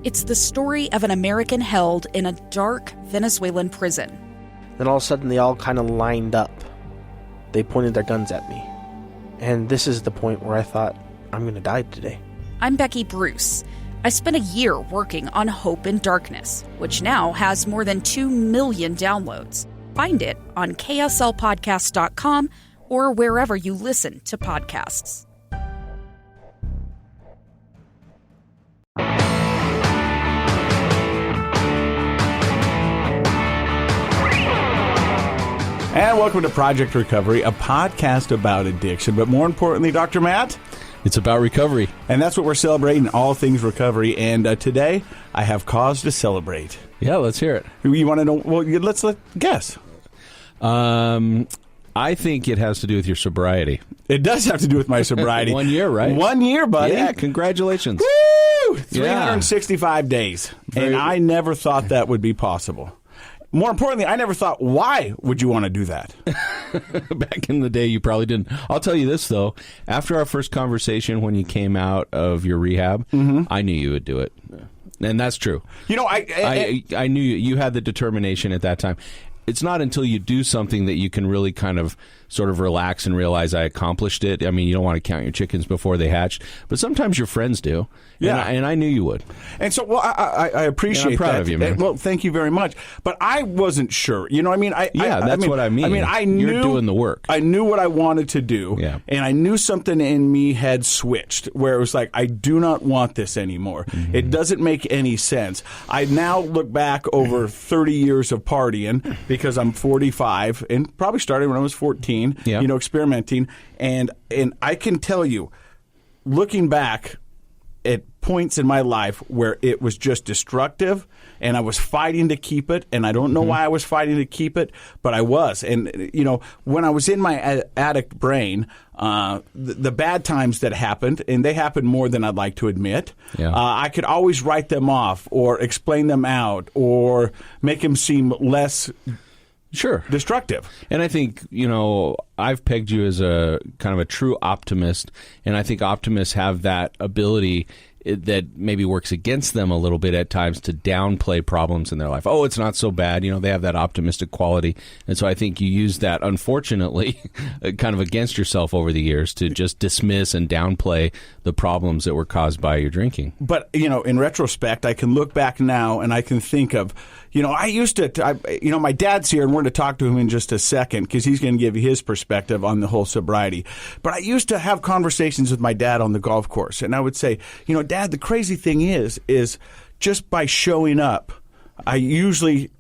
It's the story of an American held in a dark Venezuelan prison. Then all of a sudden, they all kind of lined up. They pointed their guns at me. And this is the point where I thought, I'm going to die today. I'm Becky Bruce. I spent a year working on Hope in Darkness, which now has more than 2 million downloads. Find it on kslpodcast.com or wherever you listen to podcasts. And welcome to Project Recovery, a podcast about addiction. But more importantly, Dr. Matt, it's about recovery. And that's what we're celebrating, all things recovery. And today, I have cause to celebrate. Yeah, let's hear it. You want to know? Well, let's guess. I think it has to do with your sobriety. It does have to do with my sobriety. 1 year, right? 1 year, buddy. Yeah, congratulations. Woo! 365 days. And I never thought that would be possible. More importantly, I never thought, why would you want to do that? Back in the day, you probably didn't. I'll tell you this, though. After our first conversation when you came out of your rehab, I knew you would do it. And that's true. You know, I knew you had the determination at that time. It's not until you do something that you can really kind of sort of relax and realize I accomplished it. I mean, you don't want to count your chickens before they hatched, but sometimes your friends do. Yeah. And I knew you would. And so, well, I appreciate that. I'm proud of you, man. Well, thank you very much. But I wasn't sure. You know what I mean? That's what I mean. I mean, I knew you're doing the work. I knew what I wanted to do. Yeah. And I knew something in me had switched where it was like, I do not want this anymore. Mm-hmm. It doesn't make any sense. I now look back over 30 years of partying because I'm 45 and probably started when I was 14, experimenting. And I can tell you, looking back at points in my life where it was just destructive and I was fighting to keep it, and I don't know why I was fighting to keep it, but I was. And, when I was in my addict brain, the bad times that happened, and they happened more than I'd like to admit, I could always write them off or explain them out or make them seem less destructive. And I think, I've pegged you as a kind of a true optimist, and I think optimists have that ability that maybe works against them a little bit at times to downplay problems in their life. Oh, it's not so bad. They have that optimistic quality. And so I think you use that, unfortunately, kind of against yourself over the years to just dismiss and downplay the problems that were caused by your drinking. But, in retrospect, I can look back now and I can think of, I used to, my dad's here and we're going to talk to him in just a second because he's going to give you his perspective on the whole sobriety. But I used to have conversations with my dad on the golf course, and I would say, Dad, the crazy thing is just by showing up, I usually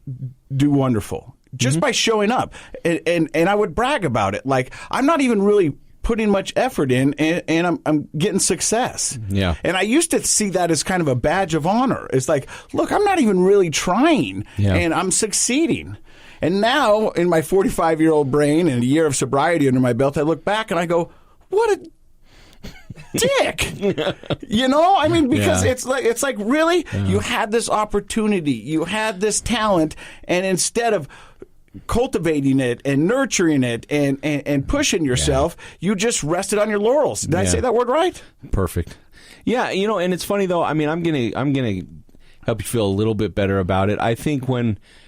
do wonderful. Just by showing up. And I would brag about it. Like, I'm not even really putting much effort in, and I'm getting success. Yeah. And I used to see that as kind of a badge of honor. It's like, look, I'm not even really trying, and I'm succeeding. And now, in my 45-year-old brain and a year of sobriety under my belt, I look back and I go, what a dick. Because it's like really, you had this opportunity, you had this talent, and instead of cultivating it and nurturing it and pushing yourself, you just rested on your laurels. Did I say that word right? Perfect. Yeah, and it's funny though. I mean, I'm gonna help you feel a little bit better about it. I think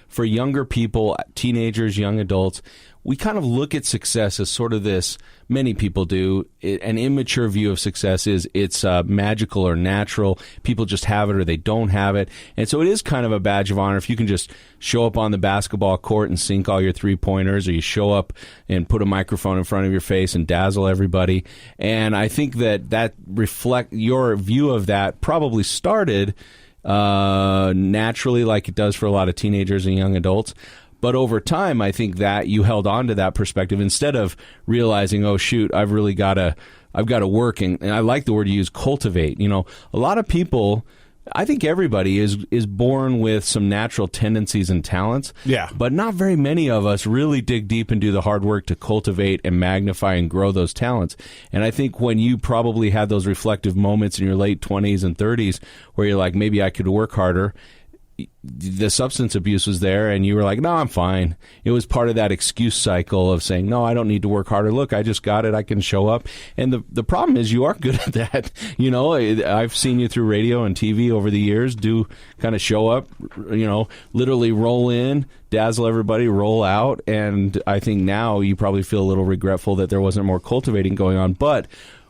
for younger people, teenagers, young adults, we kind of look at success as sort of this, many people do, an immature view of success is it's magical or natural. People just have it or they don't have it. And so it is kind of a badge of honor if you can just show up on the basketball court and sink all your three-pointers, or you show up and put a microphone in front of your face and dazzle everybody. And I think that your view of that probably started naturally, like it does for a lot of teenagers and young adults. But over time, I think that you held on to that perspective instead of realizing, oh, shoot, I've got to work. And I like the word you use, cultivate. A lot of people, I think everybody is born with some natural tendencies and talents. Yeah. But not very many of us really dig deep and do the hard work to cultivate and magnify and grow those talents. And I think when you probably had those reflective moments in your late 20s and 30s where you're like, maybe I could work harder, the substance abuse was there and you were like, no, I'm fine. It was part of that excuse cycle of saying, no, I don't need to work harder. Look, I just got it. I can show up. And the problem is you are good at that. You know, I've seen you through radio and TV over the years do kind of show up, you know, literally roll in, dazzle everybody, roll out. And I think now you probably feel a little regretful that there wasn't more cultivating going on. But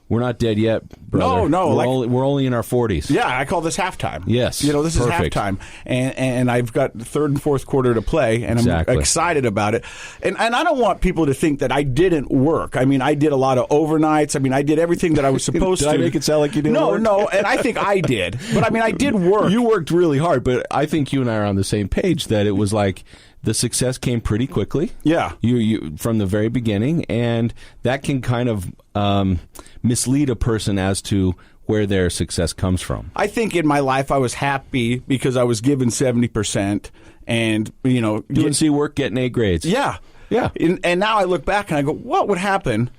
we're not dead yet, brother. No. We're only in our 40s. Yeah, I call this halftime. Yes. You know, this perfect. is halftime. And I've got the third and fourth quarter to play, and Exactly. I'm excited about it. And I don't want people to think that I didn't work. I mean, I did a lot of overnights. I mean, I did everything that I was supposed to. Did I make it sound like you didn't work? No, and I think I did. But, I mean, I did work. You worked really hard, but I think you and I are on the same page that it was like the success came pretty quickly. Yeah. You from the very beginning, and that can kind of mislead a person as to where their success comes from. I think in my life I was happy because I was given 70% and, you know. Doing C work, getting A grades. Yeah. Yeah. And now I look back and I go, what would happen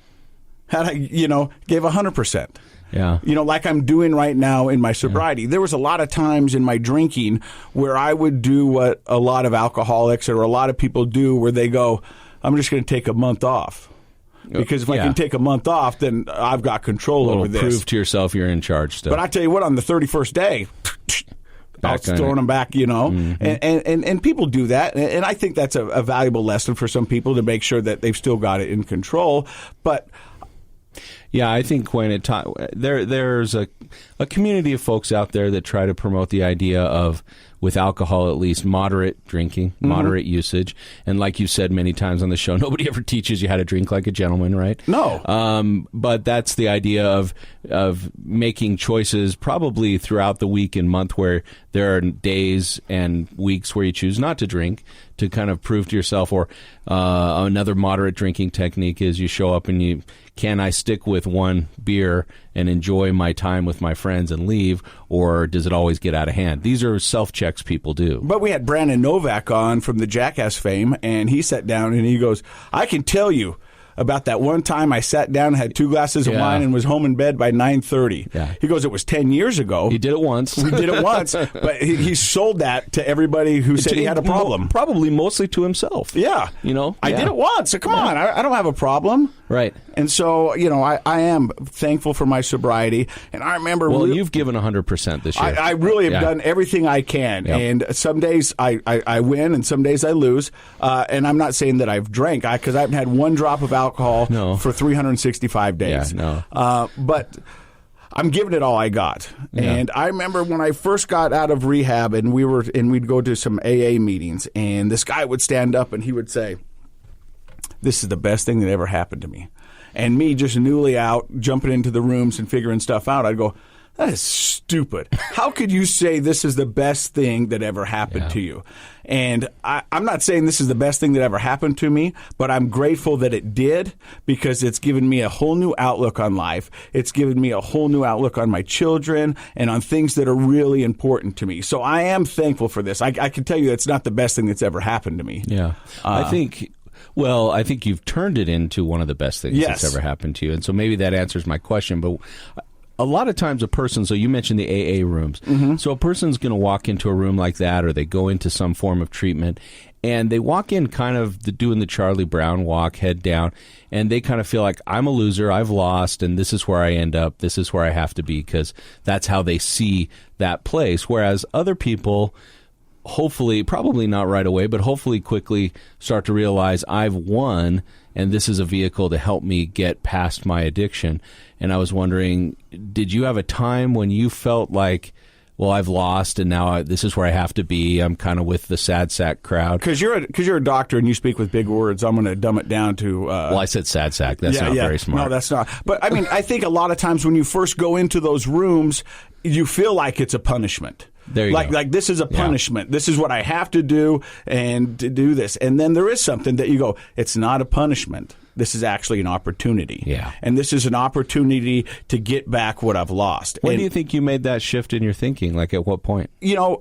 had I, you know, gave 100%? Yeah. You know, like I'm doing right now in my sobriety. There was a lot of times in my drinking where I would do what a lot of alcoholics or a lot of people do where they go, I'm just going to take a month off. Because if I can take a month off, then I've got control over this. Prove to yourself you're in charge still. But I tell you what, on the 31st day, I was throwing them back, you know. Mm-hmm. And people do that. And I think that's a valuable lesson for some people to make sure that they've still got it in control. But yeah, I think when there's a community of folks out there that try to promote the idea of, with alcohol at least, moderate drinking, moderate usage. And like you said many times on the show, nobody ever teaches you how to drink like a gentleman, right? No. But that's the idea of making choices probably throughout the week and month where there are days and weeks where you choose not to drink to kind of prove to yourself. Or another moderate drinking technique is you show up and can I stick with one beer and enjoy my time with my friends and leave, or does it always get out of hand? These are self-checks people do. But we had Brandon Novak on from the Jackass fame, and he sat down and he goes, I can tell you about that one time I sat down, had 2 glasses of wine, and was home in bed by 9:30. Yeah. He goes, it was 10 years ago. He did it once. We did it once, but he sold that to everybody who said he had a problem. Probably mostly to himself. Yeah. You know? I did it once, so come on, I don't have a problem. Right. And so, you know, I am thankful for my sobriety. And I remember... Well, you've given 100% this year. I really have done everything I can. Yep. And some days I win and some days I lose. And I'm not saying that I've drank, because I haven't had one drop of alcohol for 365 days. Yeah, no. But I'm giving it all I got. Yeah. And I remember when I first got out of rehab and we'd go to some AA meetings, and this guy would stand up and he would say, this is the best thing that ever happened to me. And me just newly out, jumping into the rooms and figuring stuff out, I'd go, that is stupid. How could you say this is the best thing that ever happened to you? And I'm not saying this is the best thing that ever happened to me, but I'm grateful that it did, because it's given me a whole new outlook on life. It's given me a whole new outlook on my children and on things that are really important to me. So I am thankful for this. I can tell you it's not the best thing that's ever happened to me. Yeah. I think you've turned it into one of the best things that's ever happened to you. And so maybe that answers my question. But a lot of times a person, so you mentioned the AA rooms. Mm-hmm. So a person's going to walk into a room like that, or they go into some form of treatment, and they walk in kind of doing the Charlie Brown walk, head down, and they kind of feel like, I'm a loser, I've lost, and this is where I end up, this is where I have to be, because that's how they see that place. Whereas other people, hopefully, probably not right away, but hopefully quickly start to realize I've won, and this is a vehicle to help me get past my addiction. And I was wondering, did you have a time when you felt like, well, I've lost, and now this is where I have to be. I'm kind of with the sad sack crowd. Because you're a doctor and you speak with big words, I'm going to dumb it down to... well, I said sad sack. That's not very smart. No, that's not. But, I mean, I think a lot of times when you first go into those rooms, you feel like it's a punishment. There you go. Like this is a punishment. Yeah. This is what I have to do and to do this. And then there is something that you go, it's not a punishment. This is actually an opportunity. Yeah. And this is an opportunity to get back what I've lost. When And, do you think you made that shift in your thinking? Like at what point?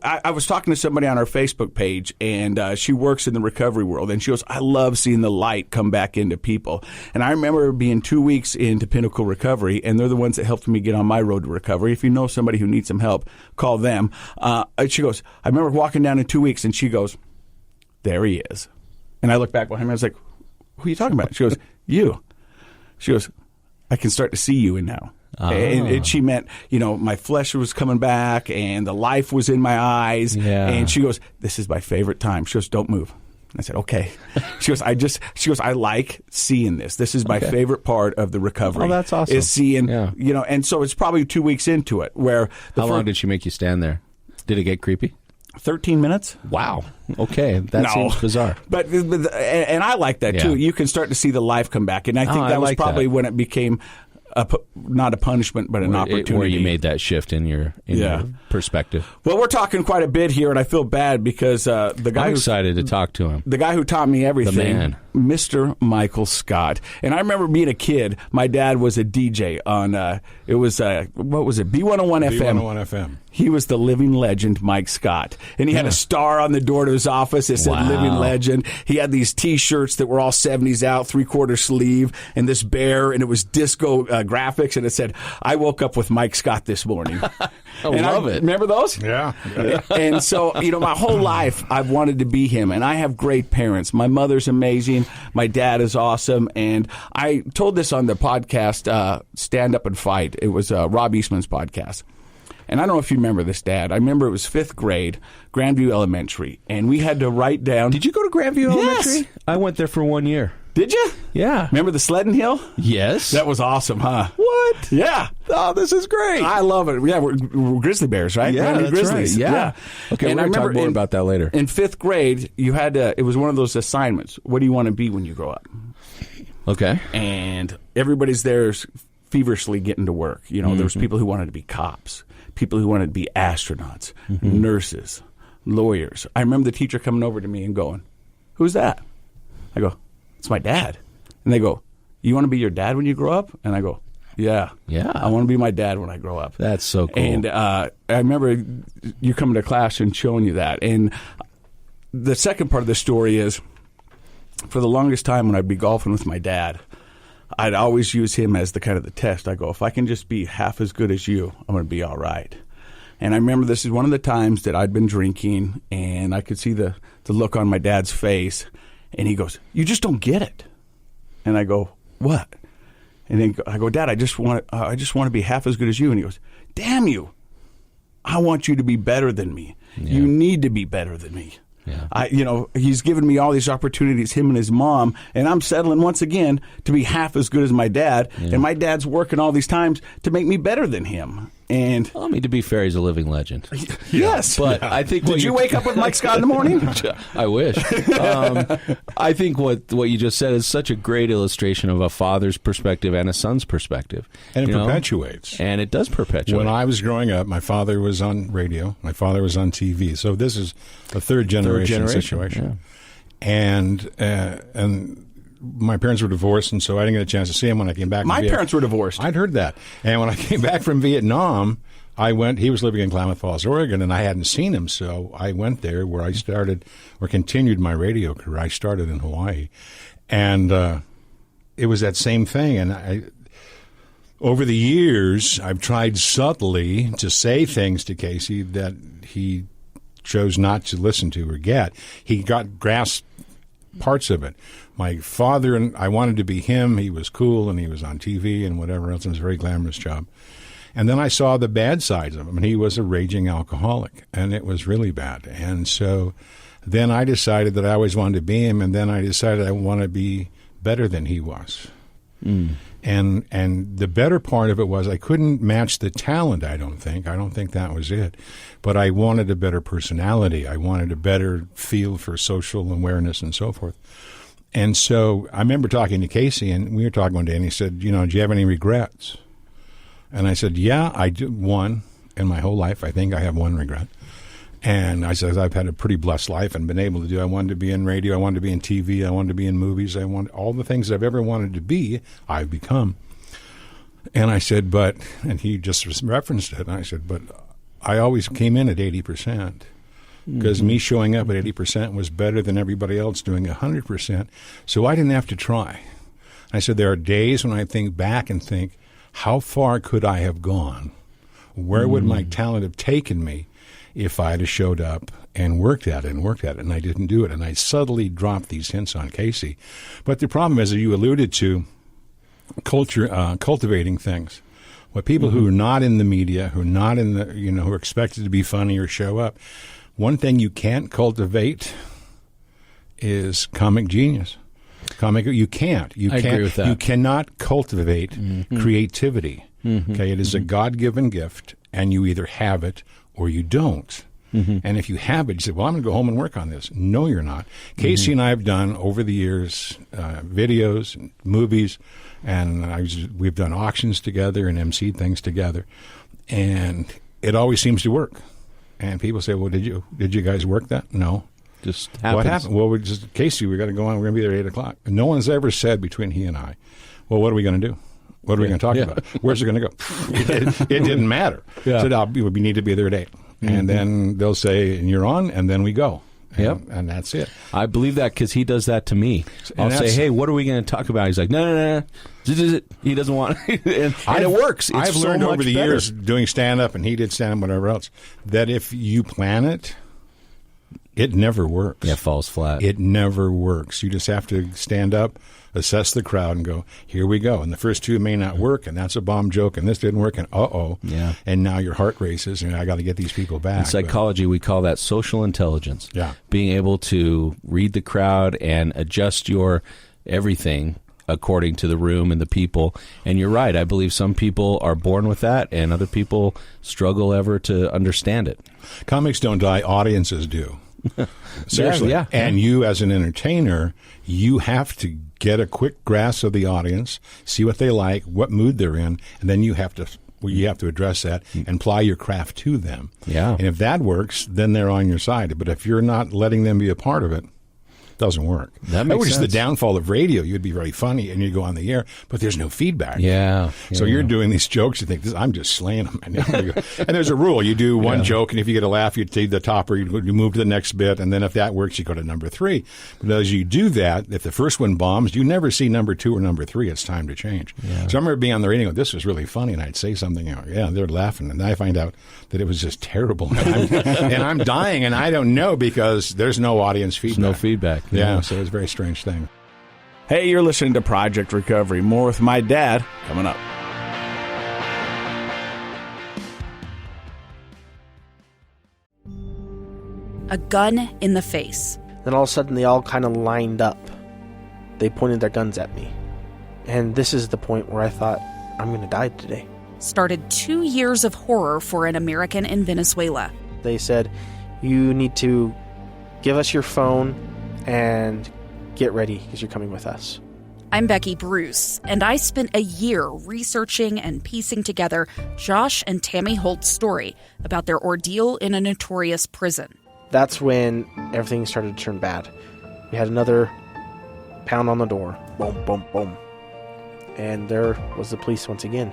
I was talking to somebody on our Facebook page, and she works in the recovery world, and she goes, I love seeing the light come back into people. And I remember being 2 weeks into Pinnacle Recovery, and they're the ones that helped me get on my road to recovery. If you know somebody who needs some help, call them. She goes, I remember walking down in 2 weeks, and she goes, there he is. And I looked back behind me, I was like, who are you talking about? She goes, you. She goes, I can start to see you in now. And she meant, my flesh was coming back and the life was in my eyes. Yeah. And she goes, this is my favorite time. She goes, don't move. I said, okay. She goes, I like seeing this. This is my favorite part of the recovery. Oh, that's awesome. Is seeing, and so it's probably 2 weeks into it where. How long did she make you stand there? Did it get creepy? 13 minutes. Wow. Okay. That seems bizarre. But and I like that too. You can start to see the life come back. And I think that was probably when it became not a punishment, but an opportunity. Where you made that shift in your perspective. Well, we're talking quite a bit here, and I feel bad because the guy I'm excited to talk to him. The guy who taught me everything, The man. Mr. Michael Scott. And I remember being a kid. My dad was a DJ on it was what was it? B101 FM. B101 FM. He was the living legend, Mike Scott. And he had a star on the door to his office that said living legend. He had these T-shirts that were all 70s out, 3/4 sleeve, and this bear, and it was disco graphics, and it said, I woke up with Mike Scott this morning. I love it. Remember those? Yeah. And so, my whole life I've wanted to be him, and I have great parents. My mother's amazing. My dad is awesome. And I told this on the podcast, Stand Up and Fight. It was Rob Eastman's podcast. And I don't know if you remember this, Dad. I remember it was 5th grade, Grandview Elementary, and we had to write down. Did you go to Grandview Elementary? Yes. I went there for 1 year. Did you? Yeah. Remember the sledding hill? Yes. That was awesome, huh? What? Yeah. Oh, this is great. I love it. Yeah, we're grizzly bears, right? Yeah, Grandview that's Grizzlies. right. Yeah. Okay, and we're going to talk more about that later. In 5th grade, you had to. It was one of those assignments. What do you want to be when you grow up? Okay. And everybody's there feverishly getting to work. There was people who wanted to be cops, people who wanted to be astronauts, nurses, lawyers. I remember the teacher coming over to me and going, "Who's that?" I go, "It's my dad." And they go, "You want to be your dad when you grow up?" And I go, Yeah. I want to be my dad when I grow up. That's so cool. And I remember you coming to class and showing you that. And the second part of the story is, for the longest time when I'd be golfing with my dad, I'd always use him as the test. I go, if I can just be half as good as you, I'm going to be all right. And I remember this is one of the times that I'd been drinking, and I could see the look on my dad's face, and he goes, "You just don't get it." And I go, "What?" And then I go, "Dad, I just want to be half as good as you." And he goes, "Damn you! I want you to be better than me. Yeah. You need to be better than me." Yeah. He's given me all these opportunities, him and his mom, and I'm settling once again to be half as good as my dad. Yeah. And my dad's working all these times to make me better than him. And to be fair, he's a living legend. Yes, but I think. Did you wake up with Mike Scott in the morning? I wish. I think what you just said is such a great illustration of a father's perspective and a son's perspective, and it perpetuates. And it does perpetuate. When I was growing up, my father was on radio, my father was on TV, so this is a third generation situation, yeah. And my parents were divorced, and so I didn't get a chance to see him when I came back. My parents were divorced. I'd heard that. And when I came back from Vietnam, he was living in Klamath Falls, Oregon, and I hadn't seen him, so I went there where I started or continued my radio career. I started in Hawaii. And it was that same thing. And over the years, I've tried subtly to say things to Casey that he chose not to listen to or get. He grasped parts of it. My father, and I wanted to be him. He was cool, and he was on TV and whatever else. It was a very glamorous job. And then I saw the bad sides of him, and he was a raging alcoholic, and it was really bad. And so then I decided that I always wanted to be him, and then I decided I want to be better than he was. Mm. And the better part of it was I couldn't match the talent, I don't think. I don't think that was it. But I wanted a better personality. I wanted a better feel for social awareness and so forth. And so I remember talking to Casey, and we were talking one day, and he said, do you have any regrets? And I said, yeah, I do. One in my whole life. I think I have one regret. And I said, I've had a pretty blessed life and been able to do. I wanted to be in radio. I wanted to be in TV. I wanted to be in movies. I wanted all the things that I've ever wanted to be, I've become. And I said, and he just referenced it. And I said, but I always came in at 80%. Because me showing up at 80% was better than everybody else doing 100%. So I didn't have to try. I said, there are days when I think back and think, how far could I have gone? Where would my talent have taken me if I had showed up and worked at it? And I didn't do it. And I subtly dropped these hints on Casey. But the problem is, as you alluded to, cultivating things. What people who are not in the media, who are not in the, who are expected to be funny or show up, one thing you can't cultivate is comic genius. You can't. I agree with that. You cannot cultivate creativity. Okay, it is a God-given gift, and you either have it or you don't. And if you have it, you say, well, I'm going to go home and work on this. No, you're not. Casey and I have done, over the years, videos, and movies, and we've done auctions together and emceed things together, and it always seems to work. And people say, well, did you guys work that? No. Just happens. What happened? Well, Casey, we got to go on. We're going to be there at 8 o'clock. No one's ever said between he and I, well, what are we going to do? What are we going to talk about? Where's it going to go? It didn't matter. So we need to be there at 8. And then they'll say, and you're on, and then we go. And that's it. I believe that because he does that to me. I'll say, hey, what are we going to talk about? He's like, no. He doesn't want it. and it works. I've learned over the years doing stand-up, and he did stand-up, whatever else, that if you plan it, it never works. Yeah, it falls flat. It never works. You just have to stand up, assess the crowd, and go, here we go. And the first two may not work, and that's a bomb joke, and this didn't work, and Yeah. And now your heart races, and I got to get these people back. In psychology, we call that social intelligence. Yeah. Being able to read the crowd and adjust your everything according to the room and the people. And you're right. I believe some people are born with that, and other people struggle ever to understand it. Comics don't die. Audiences do. Seriously. Yeah. And you, as an entertainer, you have to get a quick grasp of the audience, see what they like, what mood they're in, and then you have to address that and ply your craft to them. Yeah. And if that works, then they're on your side. But if you're not letting them be a part of it, doesn't work. That makes which sense. is the downfall of radio. You'd be very funny and you go on the air, but there's no feedback. Yeah. So you're doing these jokes. You think, I'm just slaying them. And there's a rule. You do one joke, and if you get a laugh, you take the topper, you move to the next bit, and then if that works, you go to number 3. But as you do that, if the first one bombs, you never see number 2 or number 3. It's time to change. Yeah. So I remember being on the radio, this was really funny, and I'd say something, they're laughing, and I find out that it was just terrible. And I'm dying, and I don't know because there's no audience feedback. There's no feedback. Yeah, so it was a very strange thing. Hey, you're listening to Project Recovery. More with my dad coming up. A gun in the face. Then all of a sudden, they all kind of lined up. They pointed their guns at me. And this is the point where I thought, I'm going to die today. Started 2 years of horror for an American in Venezuela. They said, you need to give us your phone and get ready because you're coming with us. I'm Becky Bruce, and I spent a year researching and piecing together Josh and Tammy Holt's story about their ordeal in a notorious prison. That's when everything started to turn bad. We had another pound on the door. Boom, boom, boom. And there was the police once again.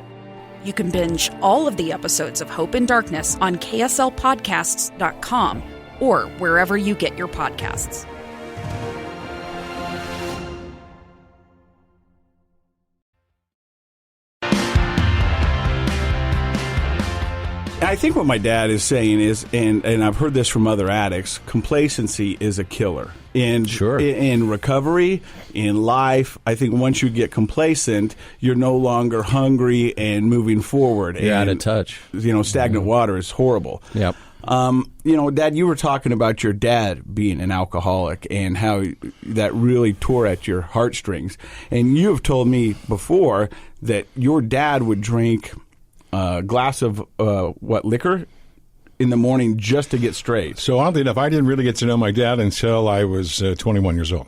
You can binge all of the episodes of Hope in Darkness on kslpodcasts.com or wherever you get your podcasts. I think what my dad is saying is, and I've heard this from other addicts, complacency is a killer. In recovery, in life, I think once you get complacent, you're no longer hungry and moving forward. You're out of touch. Stagnant water is horrible. Yep. Dad, you were talking about your dad being an alcoholic and how that really tore at your heartstrings. And you have told me before that your dad would drink a glass of liquor in the morning just to get straight. So oddly enough, I didn't really get to know my dad until I was 21 years old.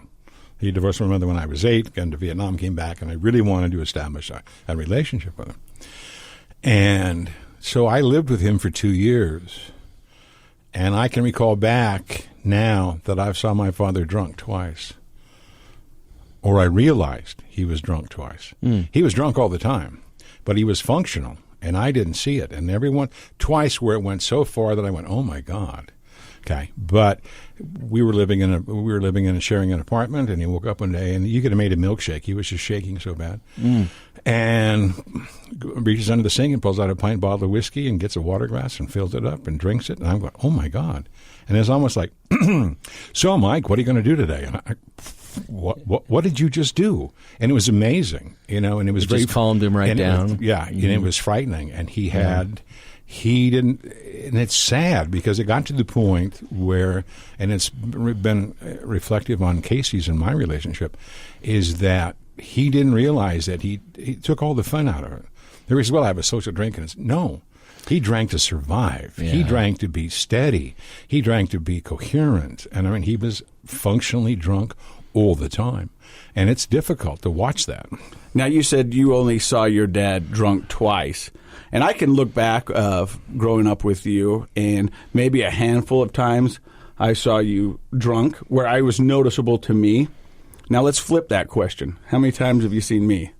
He divorced my mother when I was 8, got into Vietnam, came back, and I really wanted to establish a relationship with him. And so I lived with him for 2 years. And I can recall back now that I saw my father drunk twice. Or I realized he was drunk twice. He was drunk all the time, but he was functional, and I didn't see it. And twice where it went so far that I went, oh my God. Okay, but we were sharing an apartment, and he woke up one day, and you could have made a milkshake. He was just shaking so bad, and reaches under the sink and pulls out a pint bottle of whiskey and gets a water glass and fills it up and drinks it. And I'm going, oh my God! And it's almost like, so Mike, what are you going to do today? And what did you just do? And it was amazing, and it was just calmed him right down. And it was frightening, and he didn't, and it's sad because it got to the point where, and it's been reflective on Casey's and my relationship, is that he didn't realize that he took all the fun out of it. There was, well, I have a social drink, and no. He drank to survive. Yeah. He drank to be steady. He drank to be coherent. And I mean, he was functionally drunk all the time. And it's difficult to watch that. Now, you said you only saw your dad drunk twice. And I can look back of growing up with you, and maybe a handful of times I saw you drunk where I was noticeable to me. Now, let's flip that question. How many times have you seen me?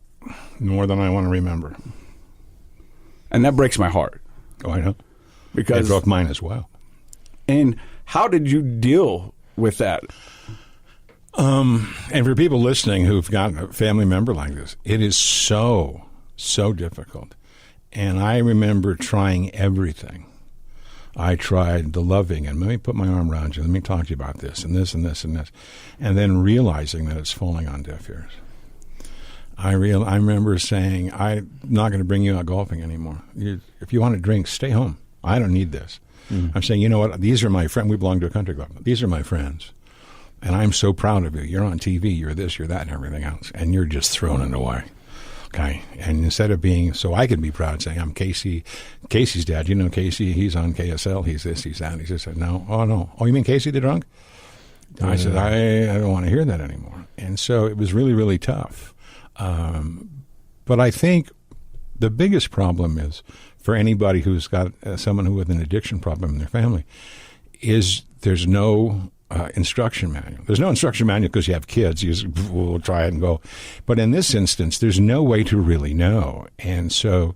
More than I want to remember. And that breaks my heart. Oh, I know. Because it broke mine as well. And how did you deal with that? And for people listening who've got a family member like this, it is so difficult. And I remember trying everything. I tried the loving, and let me put my arm around you, let me talk to you about this, and this, and this, and this, and then realizing that it's falling on deaf ears. I remember saying, I'm not going to bring you out golfing anymore. If you want to drink, stay home. I don't need this. I'm saying, you know what, these are my friends. We belong to a country club. These are my friends. And I'm so proud of you. You're on TV, you're this, you're that, and everything else. And you're just throwing it away. Okay? And instead of being, so I could be proud saying, I'm Casey's dad. You know Casey, he's on KSL, he's this, he's that. And he just said, no. Oh, you mean Casey the drunk? I said, I don't want to hear that anymore. And so it was really, really tough. But I think the biggest problem is for anybody who's got someone with an addiction problem in their family is there's no instruction manual. There's no instruction manual because you have kids. We'll try it and go. But in this instance, there's no way to really know. And so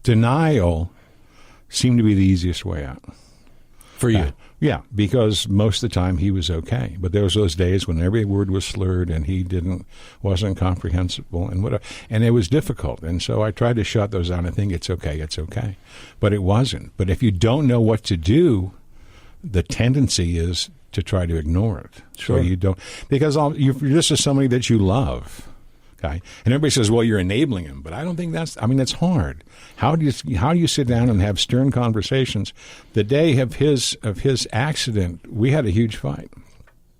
denial seemed to be the easiest way out. For you? Yeah, because most of the time he was okay. But there was those days when every word was slurred and he wasn't comprehensible and whatever. And it was difficult. And so I tried to shut those down and think, it's okay. But it wasn't. But if you don't know what to do, the tendency is to try to ignore it. Sure. So you don't, because you're just as somebody that you love. Okay, and everybody says, "Well, you're enabling him," but I don't think that's. I mean, that's hard. How do you sit down and have stern conversations? The day of his accident, we had a huge fight.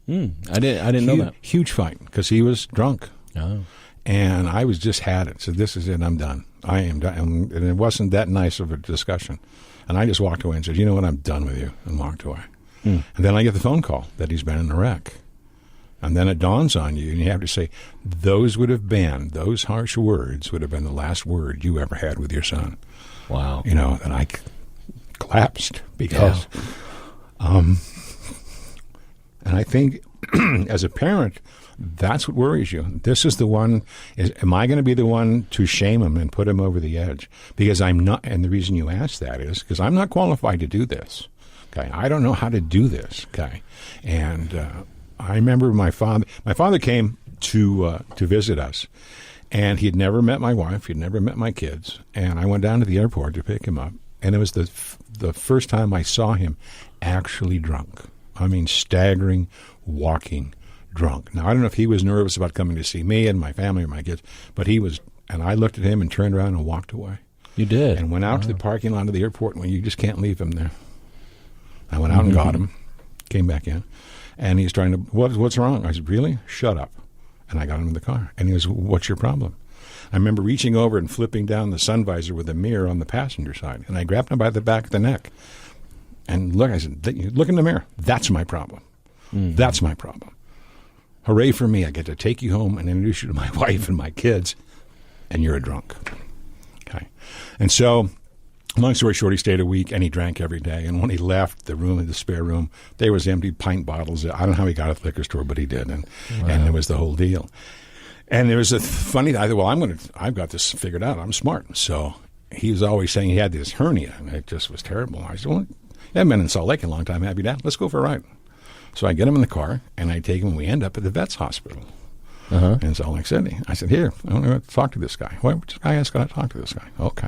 I didn't know that. Huge fight because he was drunk. Oh. And I had it. So this is it. I'm done. I am done. And it wasn't that nice of a discussion. And I just walked away and said, "You know what? I'm done with you," and walked away. And then I get the phone call that he's been in a wreck. And then it dawns on you, and you have to say, those harsh words would have been the last word you ever had with your son. Wow. And I collapsed because, and I think as a parent, that's what worries you. This is the one, am I going to be the one to shame him and put him over the edge? Because I'm not, and the reason you ask that is because I'm not qualified to do this. Okay. I don't know how to do this. Okay. And, I remember my father came to visit us, and he'd never met my wife, he'd never met my kids, and I went down to the airport to pick him up, and it was the first time I saw him actually drunk. I mean, staggering, walking, drunk. Now, I don't know if he was nervous about coming to see me and my family or my kids, but he was, and I looked at him and turned around and walked away. You did? And went out to the parking lot of the airport, and you just can't leave him there. I went out and got him, came back in. And he's trying to, what's wrong? I said, really? Shut up. And I got him in the car. And he goes, what's your problem? I remember reaching over and flipping down the sun visor with a mirror on the passenger side. And I grabbed him by the back of the neck. And look, I said, look in the mirror. That's my problem. That's my problem. Hooray for me. I get to take you home and introduce you to my wife and my kids. And you're a drunk. Okay. And so Long story short, he stayed a week and he drank every day. And when he left the room, the spare room, there was empty pint bottles. I don't know how he got at the liquor store, but he did, and it was the whole deal. And there was a funny. I thought, well, I've got this figured out. I'm smart. So he was always saying he had this hernia, and it just was terrible. I said, well, you haven't been in Salt Lake a long time, have you, Dad? Let's go for a ride. So I get him in the car, and I take him, and we end up at the vet's hospital in Salt Lake City. I said, here, I want to talk to this guy. Which guy else got to talk to this guy? Okay.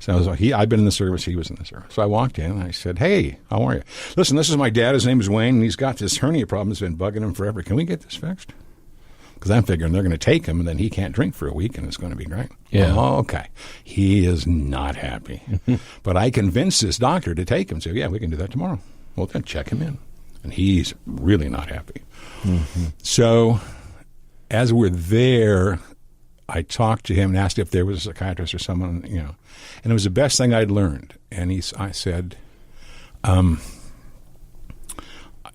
So I was like, I'd been in the service, he was in the service. So I walked in, and I said, hey, how are you? Listen, this is my dad. His name is Wayne, and he's got this hernia problem that's been bugging him forever. Can we get this fixed? Because I'm figuring they're going to take him, and then he can't drink for a week, and it's going to be great. Yeah. Oh, okay. He is not happy. But I convinced this doctor to take him. So, yeah, we can do that tomorrow. Well, then check him in. And he's really not happy. Mm-hmm. So as we're there, I talked to him and asked if there was a psychiatrist or someone, and it was the best thing I'd learned. And I said, I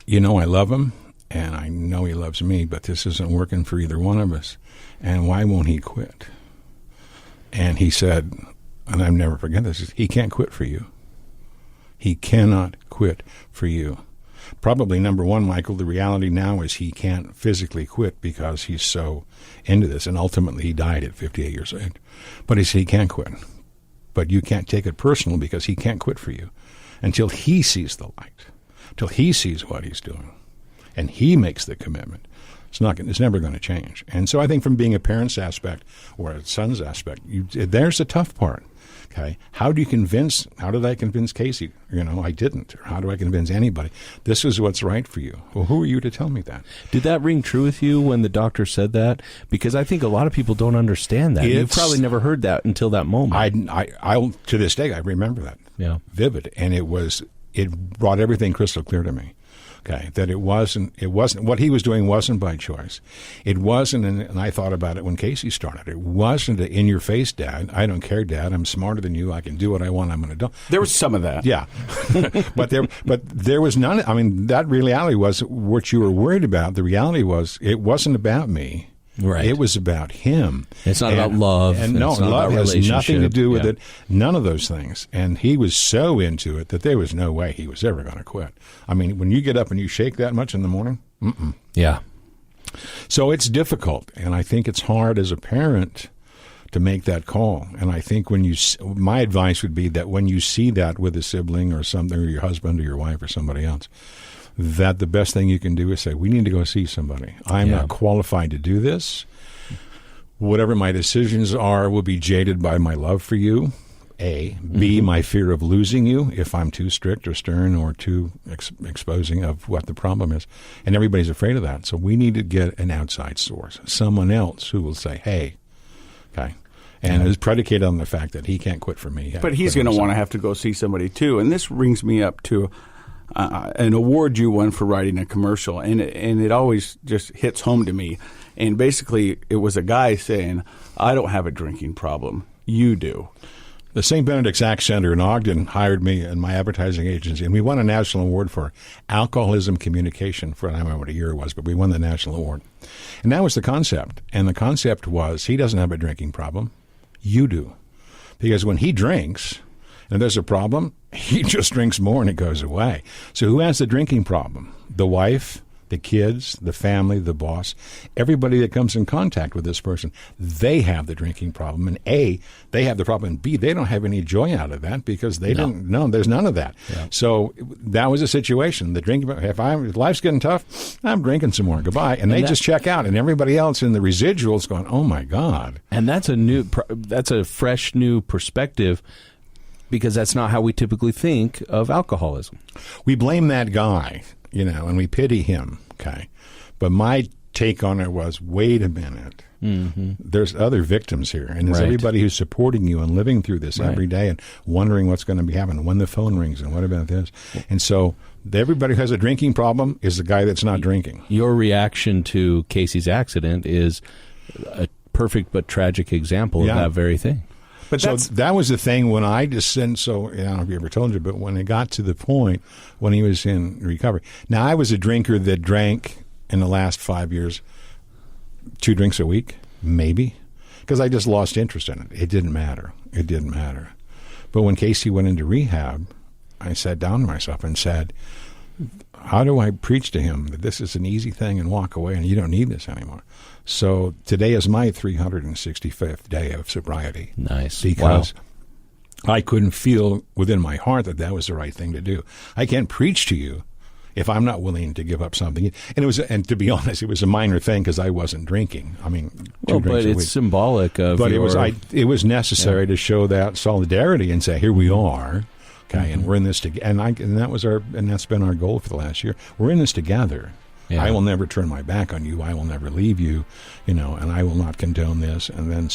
love him, and I know he loves me, but this isn't working for either one of us. And why won't he quit? And he said, and I'll never forget this, he can't quit for you. He cannot quit for you. Probably number one, Michael, the reality now is he can't physically quit because he's so into this. And ultimately he died at 58 years old. But he said he can't quit. But you can't take it personal because he can't quit for you until he sees the light, till he sees what he's doing. And he makes the commitment. It's never going to change. And so I think from being a parent's aspect or a son's aspect, there's the tough part. Okay, how did I convince Casey? I didn't. Or how do I convince anybody? This is what's right for you. Well, who are you to tell me that? Did that ring true with you when the doctor said that? Because I think a lot of people don't understand that. You've probably never heard that until that moment. I to this day, I remember that vivid. And it brought everything crystal clear to me. Okay, that it wasn't what he was doing wasn't by choice. It wasn't, and I thought about it when Casey started. It wasn't in your face, Dad. I don't care, Dad. I'm smarter than you. I can do what I want. I'm going to do. There was some of that, yeah, but there was none. I mean, that reality was what you were worried about. The reality was it wasn't about me. Right. It was about him. It's not about love. And no, love has nothing to do with it. None of those things. And he was so into it that there was no way he was ever going to quit. I mean, when you get up and you shake that much in the morning, yeah. So it's difficult. And I think it's hard as a parent to make that call. And I think my advice would be that when you see that with a sibling or something, or your husband or your wife or somebody else, that the best thing you can do is say, we need to go see somebody. I'm not qualified to do this. Whatever my decisions are will be jaded by my love for you, A. B, my fear of losing you if I'm too strict or stern or too exposing of what the problem is. And everybody's afraid of that. So we need to get an outside source, someone else who will say, hey, okay. And it's predicated on the fact that he can't quit for me. But he's going to want to have to go see somebody, too. And this brings me up to an award you won for writing a commercial, and it always just hits home to me. And basically, it was a guy saying, I don't have a drinking problem. You do. The St. Benedict's Act Center in Ogden hired me and my advertising agency, and we won a national award for alcoholism communication for, I don't remember what year it was, but we won the national award. And that was the concept. And the concept was, he doesn't have a drinking problem. You do. Because when he drinks, and there's a problem, he just drinks more and it goes away. So who has the drinking problem? The wife, the kids, the family, the boss, everybody that comes in contact with this person, they have the drinking problem. And A, they have the problem. And B, they don't have any joy out of that because they didn't know. There's none of that. Yeah. So that was a situation. The drinking, if life's getting tough, I'm drinking some more. Goodbye. And they just check out. And everybody else in the residuals going, oh my God. And that's a fresh new perspective, because that's not how we typically think of alcoholism. We blame that guy, and we pity him, okay? But my take on it was, wait a minute. Mm-hmm. There's other victims here, and there's everybody who's supporting you and living through this every day and wondering what's going to be happening, when the phone rings and what about this. And so everybody who has a drinking problem is the guy that's not drinking. Your reaction to Casey's accident is a perfect but tragic example of that very thing. But so that was the thing when I just I don't know if you ever told you, but when it got to the point when he was in recovery. Now, I was a drinker that drank in the last 5 years 2 drinks a week, maybe, because I just lost interest in it. It didn't matter. But when Casey went into rehab, I sat down to myself and said, how do I preach to him that this is an easy thing and walk away and you don't need this anymore? So today is my 365th day of sobriety. Nice. Because I couldn't feel within my heart that that was the right thing to do. I can't preach to you if I'm not willing to give up something. And to be honest, it was a minor thing because I wasn't drinking. I mean, but it's symbolic of. But it was necessary to show that solidarity and say, here we are, okay, and we're in this together. And that's been our goal for the last year. We're in this together. Yeah. I will never turn my back on you. I will never leave you, and I will not condone this. And then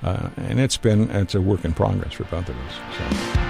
and it's a work in progress for both of us. So.